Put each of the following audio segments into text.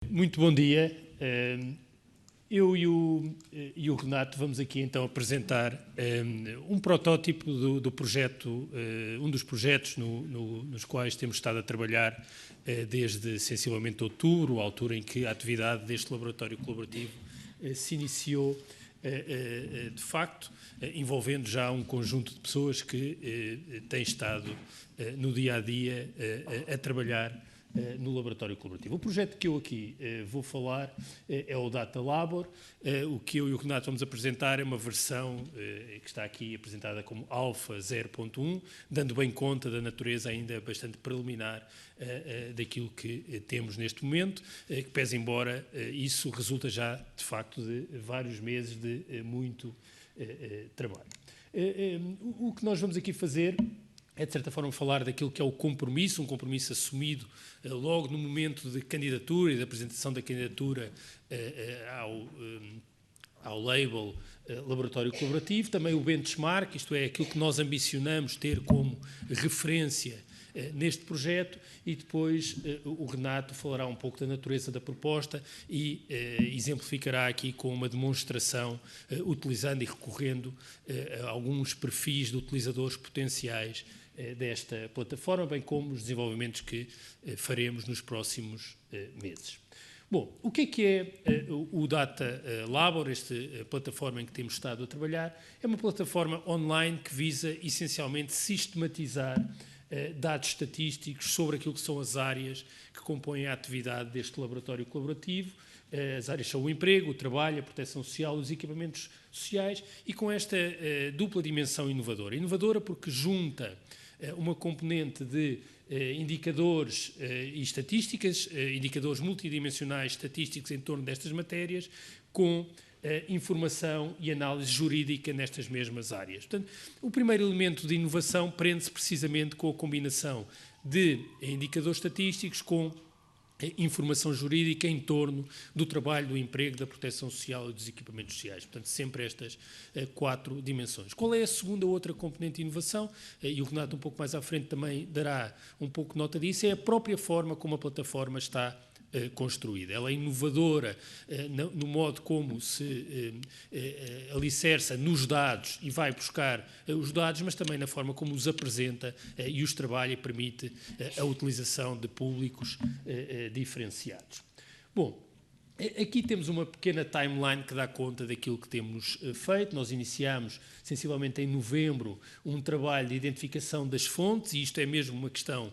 Muito bom dia. Eu e o Renato vamos aqui então apresentar um protótipo do projeto, um dos projetos nos quais temos estado a trabalhar desde sensivelmente outubro, a altura em que a atividade deste laboratório colaborativo se iniciou de facto, envolvendo já um conjunto de pessoas que têm estado no dia-a-dia a trabalhar no laboratório colaborativo. O projeto que eu aqui vou falar é o Data Labor. O que eu e o Renato vamos apresentar é uma versão que está aqui apresentada como Alpha 0.1, dando bem conta da natureza ainda bastante preliminar daquilo que temos neste momento, que pese embora isso resulta já, de facto, de vários meses de muito trabalho. O que nós vamos aqui fazer é, de certa forma, falar daquilo que é o compromisso, um compromisso assumido logo no momento de candidatura e da apresentação da candidatura ao label Laboratório Colaborativo, também o benchmark, isto é, aquilo que nós ambicionamos ter como referência neste projeto, e depois o Renato falará um pouco da natureza da proposta e exemplificará aqui com uma demonstração utilizando e recorrendo a alguns perfis de utilizadores potenciais desta plataforma, bem como os desenvolvimentos que faremos nos próximos meses. Bom, o que é o Data Labor, esta plataforma em que temos estado a trabalhar? É uma plataforma online que visa essencialmente sistematizar dados estatísticos sobre aquilo que são as áreas que compõem a atividade deste laboratório colaborativo. As áreas são o emprego, o trabalho, a proteção social, os equipamentos sociais, e com esta dupla dimensão inovadora. Inovadora porque junta uma componente de indicadores e estatísticas, indicadores multidimensionais estatísticos em torno destas matérias, com informação e análise jurídica nestas mesmas áreas. Portanto, o primeiro elemento de inovação prende-se precisamente com a combinação de indicadores estatísticos com informação jurídica em torno do trabalho, do emprego, da proteção social e dos equipamentos sociais. Portanto, sempre estas quatro dimensões. Qual é a segunda outra componente de inovação? E o Renato um pouco mais à frente também dará um pouco nota disso, é a própria forma como a plataforma está construída. Ela é inovadora no modo como se alicerça nos dados e vai buscar os dados, mas também na forma como os apresenta e os trabalha e permite a utilização de públicos diferenciados. Bom, aqui temos uma pequena timeline que dá conta daquilo que temos feito. Nós iniciámos, sensivelmente em novembro, um trabalho de identificação das fontes, e isto é mesmo uma questão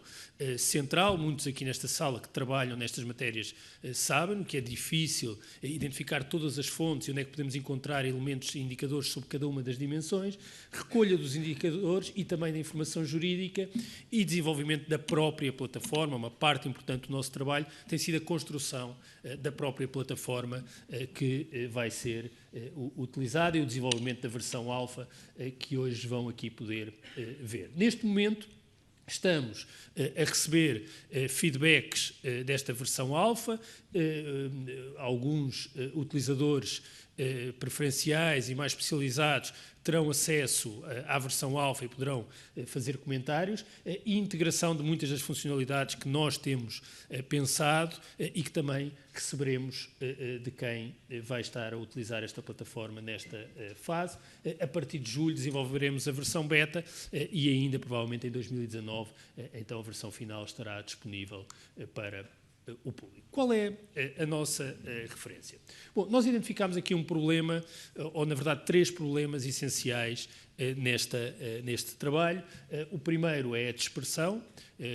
central. Muitos aqui nesta sala que trabalham nestas matérias sabem que é difícil identificar todas as fontes e onde é que podemos encontrar elementos e indicadores sobre cada uma das dimensões, recolha dos indicadores e também da informação jurídica e desenvolvimento da própria plataforma. Uma parte importante do nosso trabalho tem sido a construção da própria plataforma que vai ser utilizada e o desenvolvimento da versão alfa que hoje vão aqui poder ver. Neste momento, estamos a receber feedbacks desta versão alfa. Alguns utilizadores preferenciais e mais especializados terão acesso à versão alfa e poderão fazer comentários, e integração de muitas das funcionalidades que nós temos pensado e que também receberemos de quem vai estar a utilizar esta plataforma nesta fase. A partir de julho desenvolveremos a versão beta e ainda provavelmente em 2019 então a versão final estará disponível para o público. Qual é a nossa referência? Bom, nós identificámos aqui um problema, ou na verdade três problemas essenciais neste trabalho. O primeiro é a dispersão.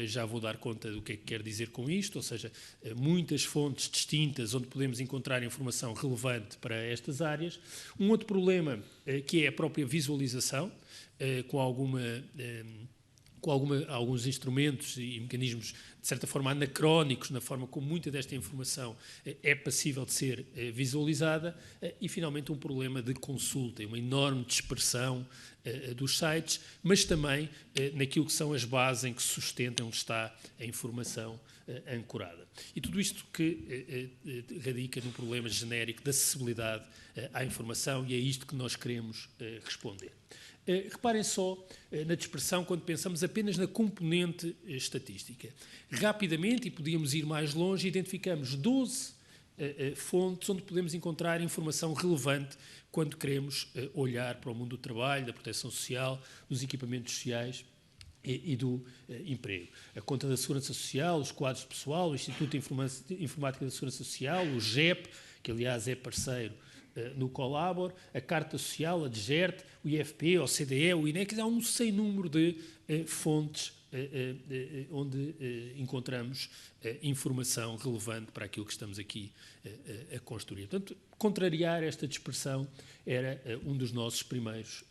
Já vou dar conta do que é que quer dizer com isto, ou seja, muitas fontes distintas onde podemos encontrar informação relevante para estas áreas. Um outro problema que é a própria visualização, com alguns instrumentos e mecanismos, de certa forma, anacrónicos na forma como muita desta informação é passível de ser visualizada, e, finalmente, um problema de consulta, uma enorme dispersão dos sites, mas também naquilo que são as bases em que se sustenta onde está a informação ancorada. E tudo isto que radica num problema genérico de acessibilidade à informação, e é isto que nós queremos responder. Reparem só na dispersão quando pensamos apenas na componente estatística. Rapidamente, e podíamos ir mais longe, identificamos 12 fontes onde podemos encontrar informação relevante quando queremos olhar para o mundo do trabalho, da proteção social, dos equipamentos sociais e do emprego. A conta da Segurança Social, os quadros de pessoal, o Instituto de Informática da Segurança Social, o GEP, que aliás é parceiro no Colabor, a Carta Social, a DGERT, o IFP, o CDE, o INE, há um sem número de fontes onde encontramos informação relevante para aquilo que estamos aqui a construir. Portanto, contrariar esta dispersão era um dos nossos primeiros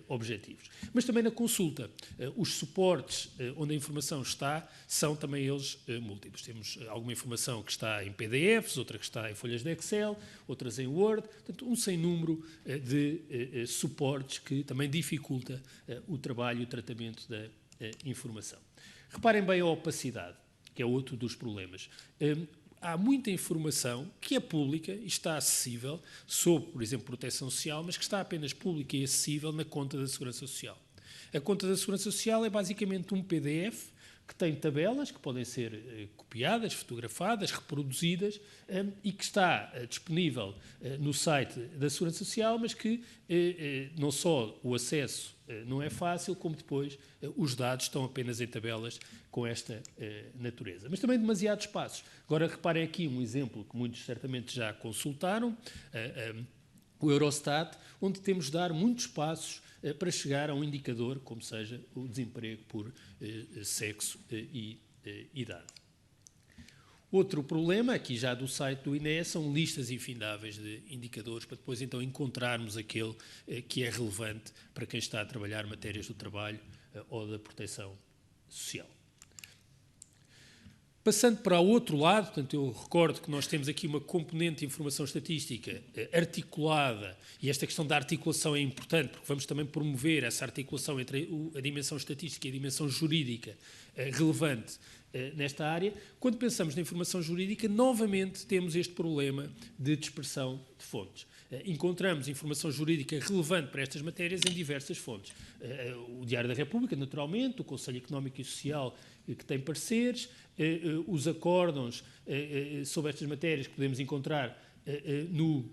objetivos. Mas também na consulta, os suportes onde a informação está são também eles múltiplos. Temos alguma informação que está em PDFs, outra que está em folhas de Excel, outras em Word, portanto, um sem número de suportes que também dificulta o trabalho e o tratamento da informação. Reparem bem a opacidade, que é outro dos problemas. Há muita informação que é pública e está acessível sobre, por exemplo, proteção social, mas que está apenas pública e acessível na conta da Segurança Social. A conta da Segurança Social é basicamente um PDF que tem tabelas que podem ser copiadas, fotografadas, reproduzidas e que está disponível no site da Segurança Social, mas que não só o acesso não é fácil, como depois os dados estão apenas em tabelas com esta natureza. Mas também demasiados passos. Agora reparem aqui um exemplo que muitos certamente já consultaram, o Eurostat, onde temos de dar muitos passos para chegar a um indicador, como seja o desemprego por sexo e idade. Outro problema, aqui já do site do INE, são listas infindáveis de indicadores para depois então encontrarmos aquele que é relevante para quem está a trabalhar matérias do trabalho ou da proteção social. Passando para o outro lado, portanto, eu recordo que nós temos aqui uma componente de informação estatística articulada, e esta questão da articulação é importante, porque vamos também promover essa articulação entre a dimensão estatística e a dimensão jurídica relevante nesta área. Quando pensamos na informação jurídica, novamente temos este problema de dispersão de fontes. Encontramos informação jurídica relevante para estas matérias em diversas fontes. O Diário da República, naturalmente, o Conselho Económico e Social, que tem pareceres, os acórdãos sobre estas matérias que podemos encontrar no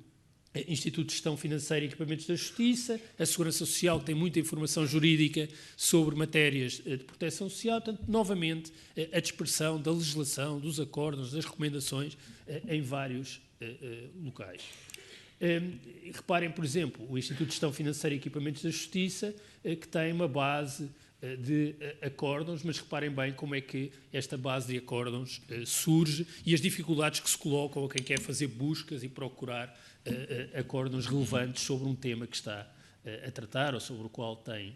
Instituto de Gestão Financeira e Equipamentos da Justiça, a Segurança Social, que tem muita informação jurídica sobre matérias de proteção social. Portanto, novamente, a dispersão da legislação, dos acórdãos, das recomendações em vários locais. Reparem, por exemplo, o Instituto de Gestão Financeira e Equipamentos da Justiça, que tem uma base de acórdãos, mas reparem bem como é que esta base de acórdãos surge e as dificuldades que se colocam a quem quer fazer buscas e procurar acórdãos relevantes sobre um tema que está a tratar ou sobre o qual tem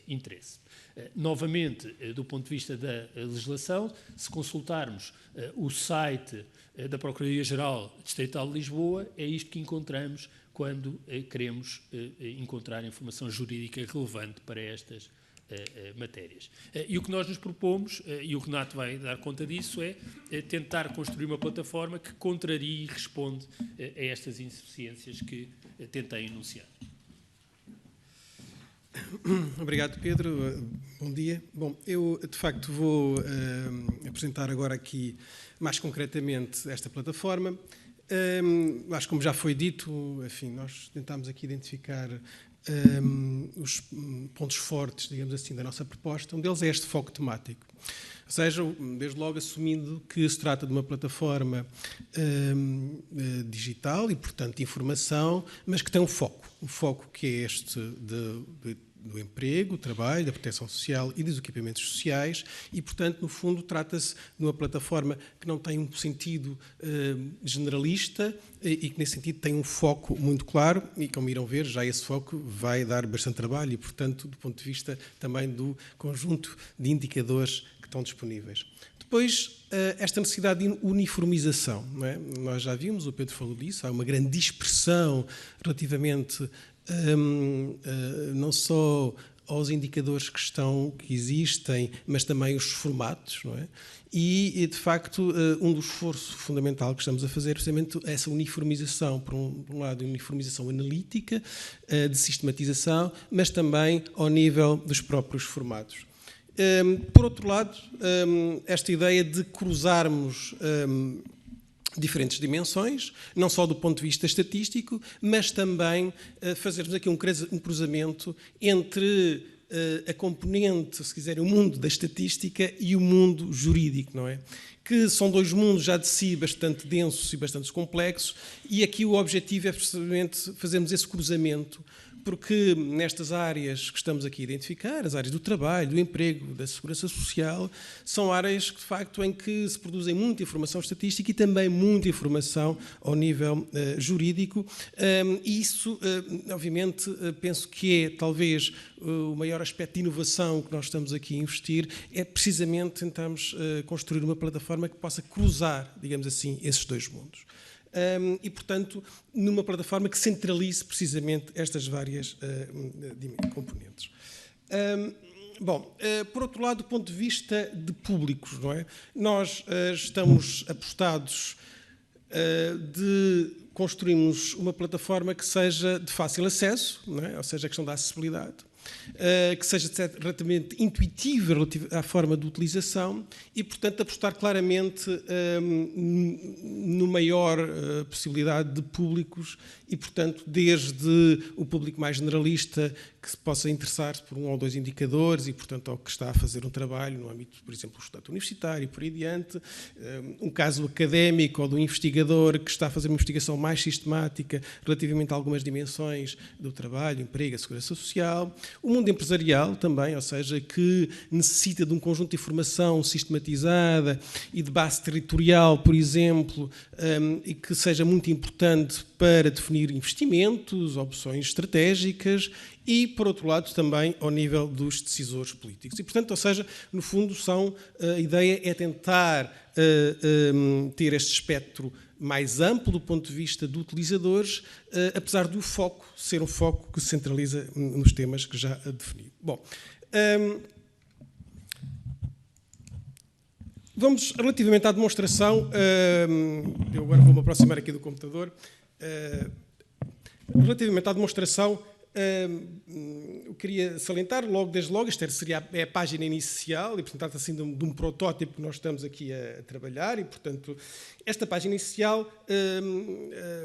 interesse. Novamente, do ponto de vista da legislação, se consultarmos o site da Procuradoria-Geral Distrital de Lisboa, é isto que encontramos quando queremos encontrar informação jurídica relevante para estas matérias. E o que nós nos propomos, e o Renato vai dar conta disso, é tentar construir uma plataforma que contrarie e responde a estas insuficiências que tentei enunciar. Obrigado, Pedro. Bom dia. Bom, eu, de facto, vou apresentar agora aqui, mais concretamente, esta plataforma. Acho que, como já foi dito, enfim, nós tentámos aqui identificar os pontos fortes, digamos assim, da nossa proposta. Um deles é este foco temático. Ou seja, desde logo assumindo que se trata de uma plataforma digital e, portanto, de informação, mas que tem um foco que é este do emprego, do trabalho, da proteção social e dos equipamentos sociais e, portanto, no fundo, trata-se de uma plataforma que não tem um sentido generalista e que, nesse sentido, tem um foco muito claro e, como irão ver, já esse foco vai dar bastante trabalho e, portanto, do ponto de vista também do conjunto de indicadores que estão disponíveis. Depois, esta necessidade de uniformização, não é? Nós já vimos, o Pedro falou disso, há uma grande dispersão relativamente não só aos indicadores que existem, mas também os formatos, não é? E, de facto, um dos esforços fundamental que estamos a fazer é precisamente essa uniformização, por um lado, uniformização analítica, de sistematização, mas também ao nível dos próprios formatos. Por outro lado, esta ideia de cruzarmos diferentes dimensões, não só do ponto de vista estatístico, mas também fazermos aqui um cruzamento entre a componente, se quiserem, o mundo da estatística e o mundo jurídico, não é? Que são dois mundos já de si bastante densos e bastante complexos, e aqui o objetivo é precisamente fazermos esse cruzamento, porque nestas áreas que estamos aqui a identificar, as áreas do trabalho, do emprego, da segurança social, são áreas que, de facto, em que se produzem muita informação estatística e também muita informação ao nível jurídico. E isso, obviamente, penso que é talvez o maior aspecto de inovação que nós estamos aqui a investir, é precisamente tentarmos construir uma plataforma que possa cruzar, digamos assim, esses dois mundos. E, portanto, numa plataforma que centralize precisamente estas várias componentes. Bom, por outro lado, do ponto de vista de públicos, não é? Nós estamos apostados de construirmos uma plataforma que seja de fácil acesso, não é? Ou seja, a questão da acessibilidade, que seja relativamente intuitiva à forma de utilização e, portanto, apostar claramente no maior possibilidade de públicos e, portanto, desde o público mais generalista que se possa interessar-se por um ou dois indicadores e, portanto, ao que está a fazer um trabalho no âmbito, por exemplo, do estudante universitário e por aí adiante, um caso académico ou do investigador que está a fazer uma investigação mais sistemática relativamente a algumas dimensões do trabalho, emprego, a segurança social. O mundo empresarial também, ou seja, que necessita de um conjunto de informação sistematizada e de base territorial, por exemplo, e que seja muito importante para definir investimentos, opções estratégicas e, por outro lado, também ao nível dos decisores políticos. E, portanto, ou seja, no fundo, a ideia é tentar ter este espectro mais amplo do ponto de vista de utilizadores, apesar do foco ser um foco que se centraliza nos temas que já defini. Bom, vamos relativamente à demonstração, eu agora vou-me aproximar aqui do computador, relativamente à demonstração, eu queria salientar desde logo, esta seria a página inicial e, portanto, trata assim de um protótipo que nós estamos aqui a trabalhar e, portanto, esta página inicial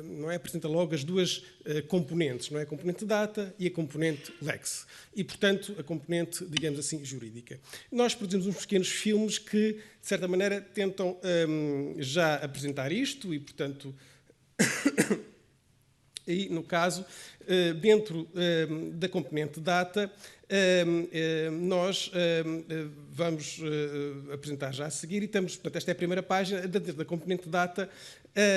não é, apresenta logo as duas componentes, não é? A componente data e a componente lex e, portanto, a componente, digamos assim, jurídica. Nós produzimos uns pequenos filmes que, de certa maneira, tentam já apresentar isto e, portanto, e, no caso, dentro da componente data, nós vamos apresentar já a seguir e temos, portanto, esta é a primeira página, dentro da componente data,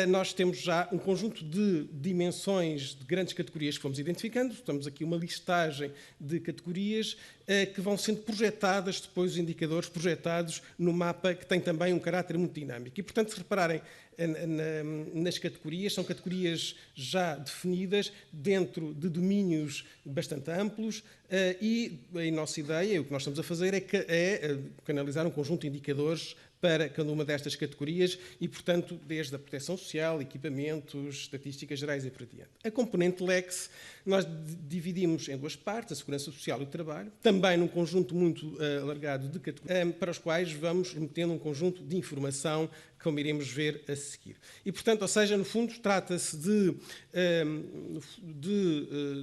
nós temos já um conjunto de dimensões de grandes categorias que fomos identificando, temos aqui uma listagem de categorias que vão sendo projetadas, depois os indicadores projetados no mapa, que tem também um caráter muito dinâmico. E, portanto, se repararem nas categorias, são categorias já definidas dentro de domínios bastante amplos e a nossa ideia, o que nós estamos a fazer é canalizar um conjunto de indicadores para cada uma destas categorias e, portanto, desde a proteção social, equipamentos, estatísticas gerais e por diante. A componente LEX nós dividimos em duas partes, a segurança social e o trabalho, também num conjunto muito alargado de categorias, para os quais vamos metendo um conjunto de informação, como iremos ver a seguir. E, portanto, ou seja, no fundo, trata-se de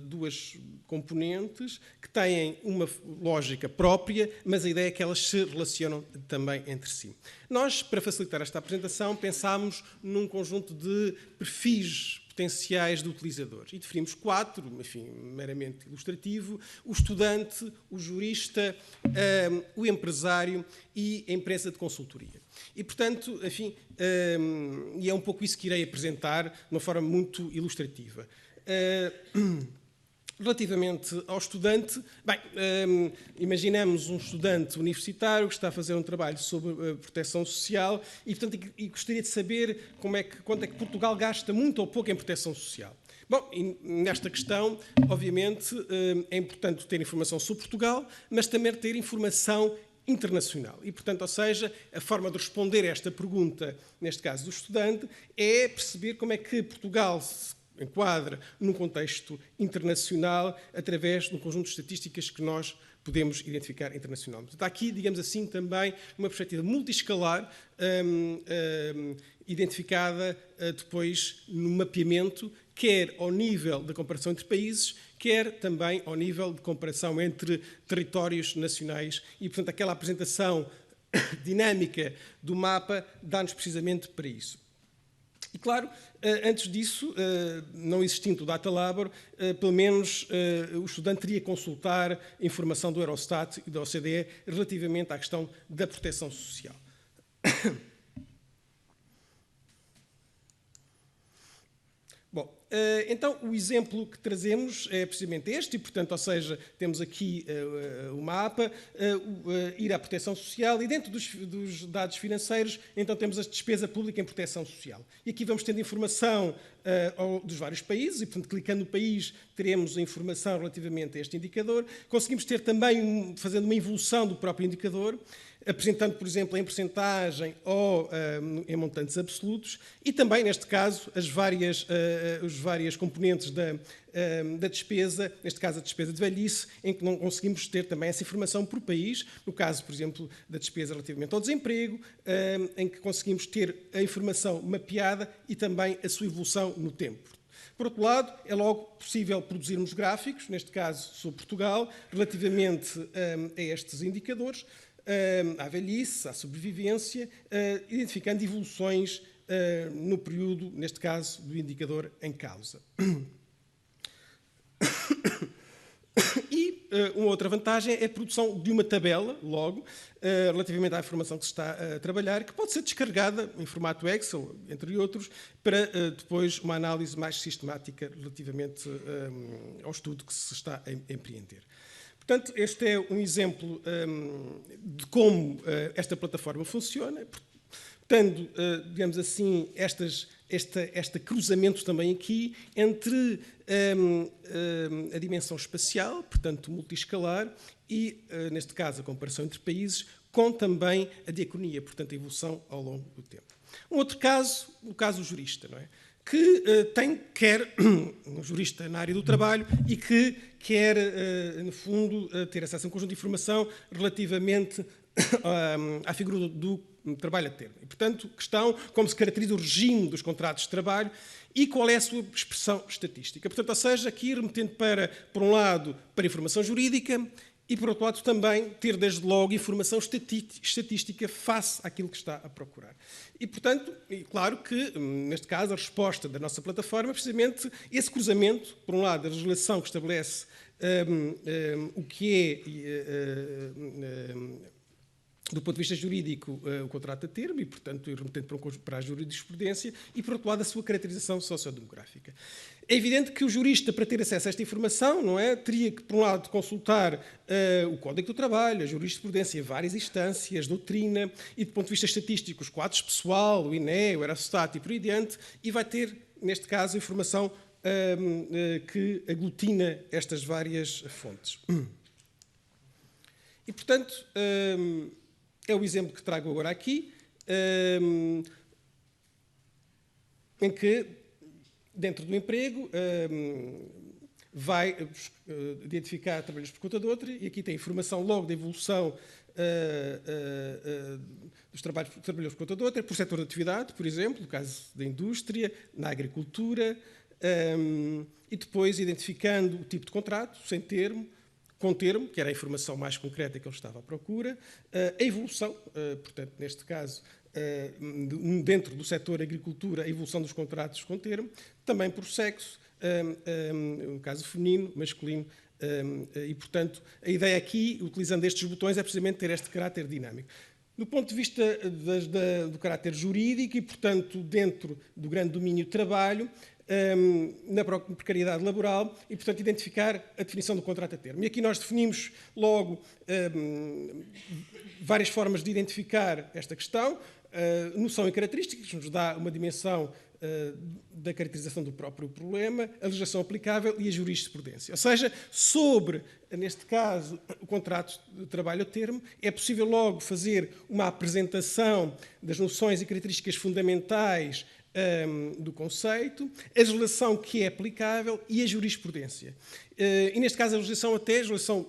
duas componentes que têm uma lógica própria, mas a ideia é que elas se relacionam também entre si. Nós, para facilitar esta apresentação, pensámos num conjunto de perfis potenciais de utilizadores. E definimos 4, enfim, meramente ilustrativo: o estudante, o jurista, o empresário e a empresa de consultoria. E, portanto, enfim, e é um pouco isso que irei apresentar de uma forma muito ilustrativa. Relativamente ao estudante, bem, imaginamos um estudante universitário que está a fazer um trabalho sobre proteção social e, portanto, gostaria de saber quanto é que Portugal gasta muito ou pouco em proteção social. Bom, e nesta questão, obviamente, é importante ter informação sobre Portugal, mas também ter informação internacional. E, portanto, ou seja, a forma de responder a esta pergunta, neste caso do estudante, é perceber como é que Portugal se enquadra num contexto internacional através de um conjunto de estatísticas que nós podemos identificar internacionalmente. Está aqui, digamos assim, também uma perspectiva multiescalar identificada depois no mapeamento, quer ao nível da comparação entre países, quer também ao nível de comparação entre territórios nacionais. E, portanto, aquela apresentação dinâmica do mapa dá-nos precisamente para isso. E, claro, antes disso, não existindo o Data Labor, pelo menos o estudante teria que consultar informação do Eurostat e da OCDE relativamente à questão da proteção social. Bom, então o exemplo que trazemos é precisamente este, e, portanto, ou seja, temos aqui o mapa, ir à proteção social, e dentro dos dados financeiros, então temos a despesa pública em proteção social. E aqui vamos tendo informação dos vários países, e, portanto, clicando no país, teremos a informação relativamente a este indicador. Conseguimos ter também, fazendo uma evolução do próprio indicador, apresentando, por exemplo, em percentagem ou em montantes absolutos, e também, neste caso, as várias componentes da despesa, neste caso a despesa de velhice, em que não conseguimos ter também essa informação por país, no caso, por exemplo, da despesa relativamente ao desemprego, em que conseguimos ter a informação mapeada e também a sua evolução no tempo. Por outro lado, é logo possível produzirmos gráficos, neste caso sobre Portugal, relativamente a estes indicadores, à velhice, à sobrevivência, identificando evoluções no período, neste caso, do indicador em causa. E uma outra vantagem é a produção de uma tabela, logo, relativamente à informação que se está a trabalhar, que pode ser descarregada em formato Excel, entre outros, para depois uma análise mais sistemática relativamente ao estudo que se está a empreender. Portanto, este é um exemplo de como esta plataforma funciona, tendo, digamos assim, este cruzamento também aqui entre a dimensão espacial, portanto, multiescalar, e, neste caso, a comparação entre países, com também a diacronia, portanto, a evolução ao longo do tempo. Um outro caso, o caso do jurista, não é? Que quer um jurista na área do trabalho e que quer, no fundo, ter acesso a um conjunto de informação relativamente à figura do trabalho a termo. E, portanto, questão como se caracteriza o regime dos contratos de trabalho e qual é a sua expressão estatística. Portanto, ou seja, aqui remetendo por um lado, para a informação jurídica, e, por outro lado, também ter, desde logo, informação estatística face àquilo que está a procurar. E, portanto, claro que, neste caso, a resposta da nossa plataforma é precisamente esse cruzamento, por um lado, a legislação que estabelece o que é, do ponto de vista jurídico, o contrato a termo, e, portanto, remetendo para a jurisprudência, e, por outro lado, a sua caracterização sociodemográfica. É evidente que o jurista, para ter acesso a esta informação, não é, teria que, por um lado, consultar o Código do Trabalho, a jurisprudência, várias instâncias, doutrina, e, do ponto de vista estatístico, os quadros pessoal, o INE, o Eurostat e por aí diante, e vai ter, neste caso, informação que aglutina estas várias fontes. E, portanto, é o exemplo que trago agora aqui, em que, dentro do emprego, vai identificar trabalhadores por conta de outra, e aqui tem informação logo da evolução dos trabalhadores por conta de outra, por setor de atividade, por exemplo, no caso da indústria, na agricultura, e depois identificando o tipo de contrato, sem termo, com termo, que era a informação mais concreta que ele estava à procura, a evolução, portanto, neste caso, dentro do setor agricultura, a evolução dos contratos com termo, também por sexo, no caso feminino, masculino, e, portanto, a ideia aqui, utilizando estes botões, é precisamente ter este caráter dinâmico. Do ponto de vista do caráter jurídico e, portanto, dentro do grande domínio de trabalho, na precariedade laboral e, portanto, identificar a definição do contrato a termo. E aqui nós definimos logo várias formas de identificar esta questão, noção e características, que nos dá uma dimensão da caracterização do próprio problema, a legislação aplicável e a jurisprudência. Ou seja, sobre, neste caso, o contrato de trabalho a termo, é possível logo fazer uma apresentação das noções e características fundamentais do conceito, a legislação que é aplicável e a jurisprudência. E, neste caso, a legislação até a legislação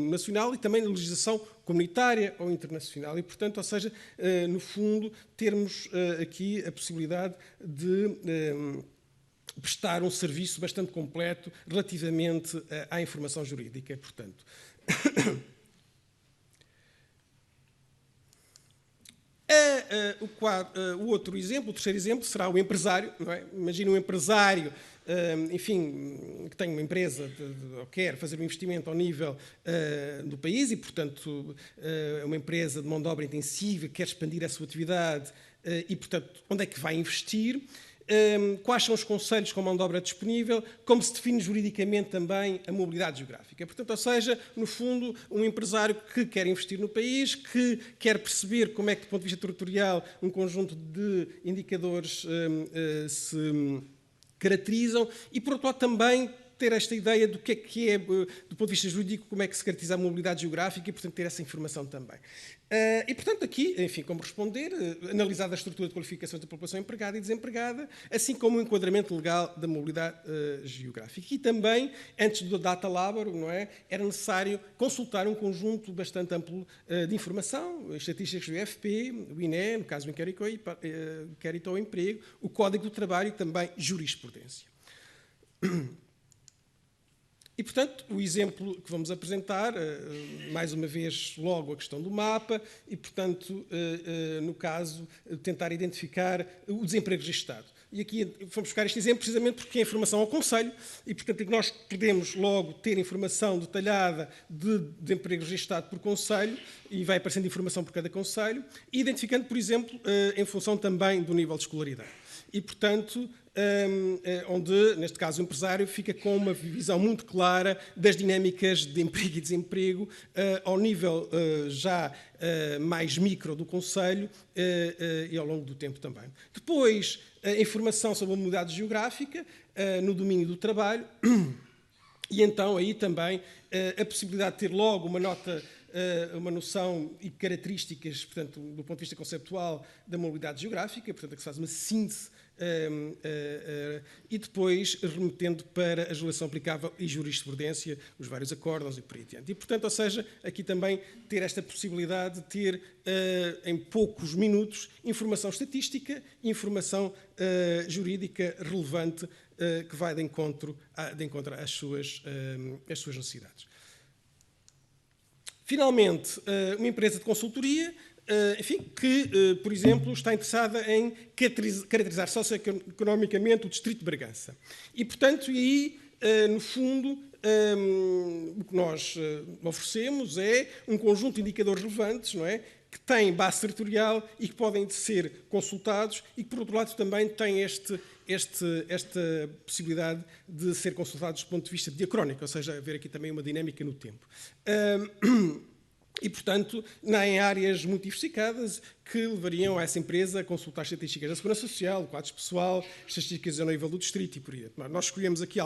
nacional e também a legislação comunitária ou internacional. E, portanto, ou seja, no fundo, termos aqui a possibilidade de prestar um serviço bastante completo relativamente à informação jurídica, portanto. O outro exemplo, o terceiro exemplo, será o empresário. Não é? Imagina um empresário, enfim, que tem uma empresa ou quer fazer um investimento ao nível do país e, portanto, uma empresa de mão de obra intensiva, quer expandir a sua atividade e, portanto, onde é que vai investir? Quais são os conselhos com mão de obra disponível, como se define juridicamente também a mobilidade geográfica. Portanto, ou seja, no fundo, um empresário que quer investir no país, que quer perceber como é que, do ponto de vista territorial, um conjunto de indicadores se caracterizam e, por outro lado, também ter esta ideia do que é, do ponto de vista jurídico, como é que se caracteriza a mobilidade geográfica e, portanto, ter essa informação também. E, portanto, aqui, enfim, como responder, analisada a estrutura de qualificações da população empregada e desempregada, assim como o enquadramento legal da mobilidade geográfica. E também, antes do data labor, não é, era necessário consultar um conjunto bastante amplo de informação, estatísticas do IFP, o INE, no caso do inquérito ao emprego, o Código do Trabalho e também jurisprudência. E, portanto, o exemplo que vamos apresentar, mais uma vez, logo a questão do mapa e, portanto, no caso, tentar identificar o desemprego registado. E aqui vamos buscar este exemplo precisamente porque é informação ao Conselho e, portanto, nós podemos logo ter informação detalhada de desemprego registado por Conselho e vai aparecendo informação por cada Conselho, identificando, por exemplo, em função também do nível de escolaridade. E, portanto, onde, neste caso, o empresário fica com uma visão muito clara das dinâmicas de emprego e desemprego ao nível já mais micro do Conselho e ao longo do tempo também. Depois, a informação sobre a mobilidade geográfica no domínio do trabalho e, então, aí também a possibilidade de ter logo uma nota, uma noção e características, portanto, do ponto de vista conceptual da mobilidade geográfica, portanto, que se faz uma síntese e depois remetendo para a legislação aplicável e jurisprudência, os vários acórdãos e por aí adiante. E, portanto, ou seja, aqui também ter esta possibilidade de ter, em poucos minutos, informação estatística e informação jurídica relevante que vai de encontro às suas necessidades. Finalmente, uma empresa de consultoria, enfim, que, por exemplo, está interessada em caracterizar socioeconomicamente o distrito de Bragança. E, portanto, e aí, no fundo, o que nós oferecemos é um conjunto de indicadores relevantes, não é? Que têm base territorial e que podem ser consultados e que, por outro lado, também têm esta possibilidade de ser consultados do ponto de vista diacrónico, ou seja, haver aqui também uma dinâmica no tempo. E, portanto, em áreas muito diversificadas que levariam a essa empresa a consultar estatísticas da Segurança Social, o quadro pessoal, estatísticas ao nível do distrito e por aí. Nós escolhemos aqui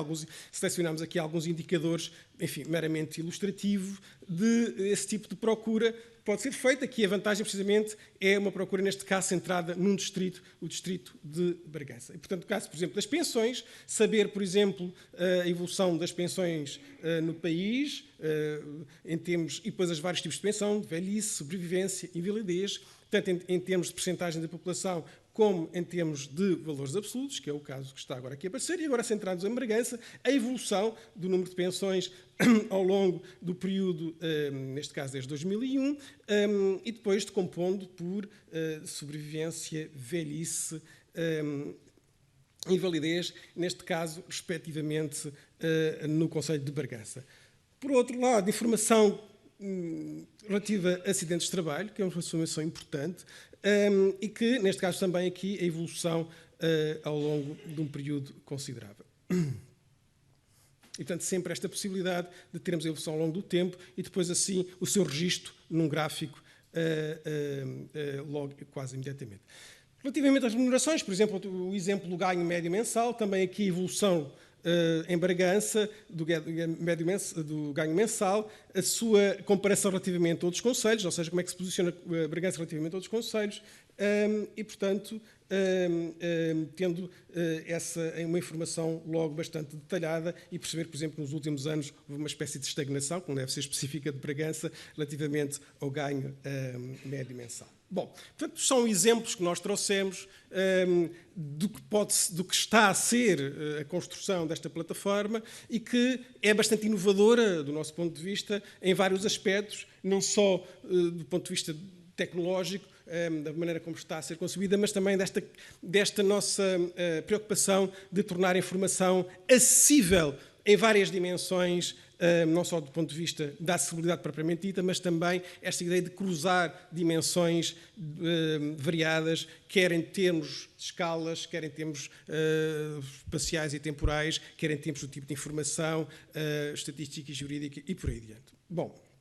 selecionamos aqui alguns indicadores, enfim, meramente ilustrativos desse tipo de procura pode ser feita. Aqui a vantagem, precisamente, é uma procura, neste caso, centrada num distrito, o distrito de Bragança. E, portanto, no caso, por exemplo, das pensões, saber, por exemplo, a evolução das pensões no país, em termos, e depois os vários tipos de pensão, de velhice, sobrevivência, invalidez, tanto em termos de percentagem da população, como em termos de valores absolutos, que é o caso que está agora aqui a aparecer, e agora centrados em Bragança, a evolução do número de pensões ao longo do período, neste caso desde 2001, e depois decompondo por sobrevivência, velhice, invalidez, neste caso, respectivamente, no Conselho de Bragança. Por outro lado, informação relativa a acidentes de trabalho, que é uma informação importante, e que, neste caso, também aqui a evolução ao longo de um período considerável. E, portanto, sempre esta possibilidade de termos a evolução ao longo do tempo e depois, assim, o seu registro num gráfico logo, quase imediatamente. Relativamente às remunerações, por exemplo, o exemplo do ganho médio mensal, também aqui a evolução em Bragança do ganho mensal, a sua comparação relativamente a outros concelhos, ou seja, como é que se posiciona Bragança relativamente a outros concelhos, e, portanto, tendo uma informação logo bastante detalhada e perceber que, por exemplo, nos últimos anos houve uma espécie de estagnação, que não deve ser específica de Bragança, relativamente ao ganho médio mensal. Bom, portanto, são exemplos que nós trouxemos do que está a ser a construção desta plataforma e que é bastante inovadora, do nosso ponto de vista, em vários aspectos, não só do ponto de vista tecnológico, da maneira como está a ser concebida, mas também desta nossa preocupação de tornar a informação acessível em várias dimensões, não só do ponto de vista da acessibilidade propriamente dita, mas também esta ideia de cruzar dimensões variadas, quer em termos de escalas, quer em termos espaciais e temporais, quer em termos do tipo de informação, estatística e jurídica e por aí adiante. Bom,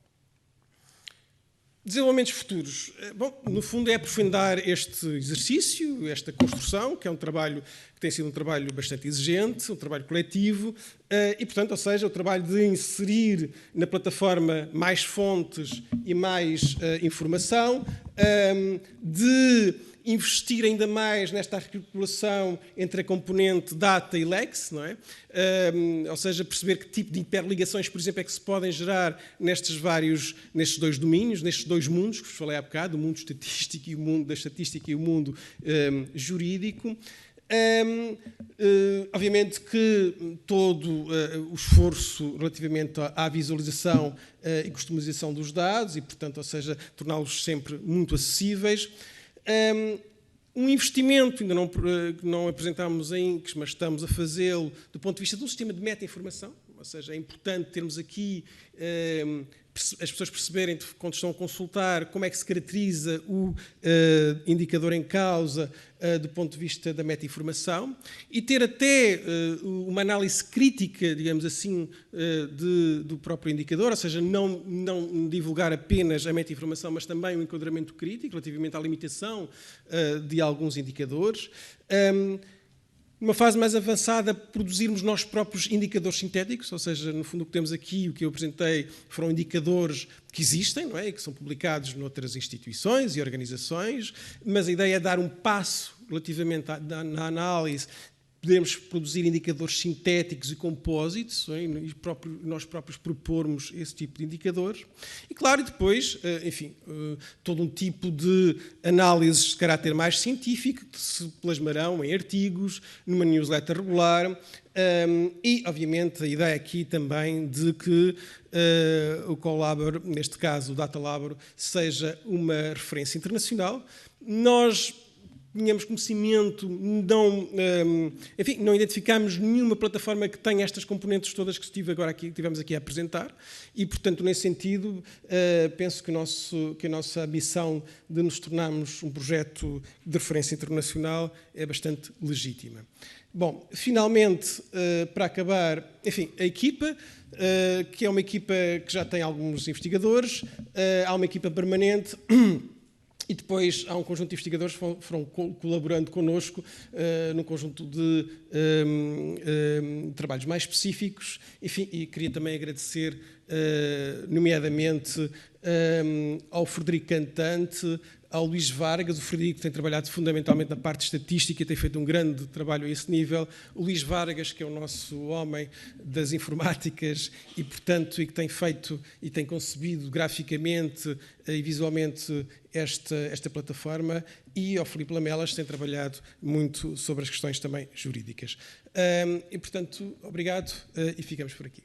desenvolvimentos futuros. Bom, no fundo é aprofundar este exercício, esta construção, que é um trabalho que tem sido um trabalho bastante exigente, um trabalho coletivo, e, portanto, ou seja, o trabalho de inserir na plataforma mais fontes e mais informação, de investir ainda mais nesta articulação entre a componente data e lex, não é? Ou seja, perceber que tipo de interligações, por exemplo, é que se podem gerar nestes dois domínios, nestes dois mundos que vos falei há bocado, o mundo estatístico e o mundo da estatística e o mundo jurídico. Obviamente que todo o esforço relativamente à visualização e customização dos dados e, portanto, ou seja, torná-los sempre muito acessíveis. Um investimento, ainda não apresentámos ainda, mas estamos a fazê-lo do ponto de vista de um sistema de meta-informação, ou seja, é importante termos aqui as pessoas perceberem, quando estão a consultar, como é que se caracteriza o indicador em causa do ponto de vista da meta-informação e ter até uma análise crítica, digamos assim, do próprio indicador, ou seja, não divulgar apenas a meta-informação, mas também um enquadramento crítico relativamente à limitação de alguns indicadores. Numa fase mais avançada, produzirmos nós próprios indicadores sintéticos, ou seja, no fundo o que temos aqui, o que eu apresentei, foram indicadores que existem, não é? E que são publicados noutras instituições e organizações, mas a ideia é dar um passo relativamente na análise. Podemos produzir indicadores sintéticos e compósitos, e nós próprios propormos esse tipo de indicadores. E, claro, depois, enfim, todo um tipo de análises de caráter mais científico que se plasmarão em artigos, numa newsletter regular, e, obviamente, a ideia aqui também de que o Colabor, neste caso o Data Labor, seja uma referência internacional. Nós tínhamos conhecimento, não identificámos nenhuma plataforma que tenha estas componentes todas que tivemos aqui a apresentar e, portanto, nesse sentido, penso que a nossa ambição de nos tornarmos um projeto de referência internacional é bastante legítima. Bom, finalmente, para acabar, enfim, a equipa, que é uma equipa que já tem alguns investigadores, há uma equipa permanente. E depois há um conjunto de investigadores que foram colaborando connosco num conjunto de trabalhos mais específicos. Enfim, e queria também agradecer, nomeadamente, ao Frederico Cantante, ao Luís Vargas. O Frederico tem trabalhado fundamentalmente na parte estatística e tem feito um grande trabalho a esse nível. O Luís Vargas, que é o nosso homem das informáticas e, portanto, e que tem feito e tem concebido graficamente e visualmente esta plataforma, e ao Filipe Lamelas, que tem trabalhado muito sobre as questões também jurídicas. E, portanto, obrigado e ficamos por aqui.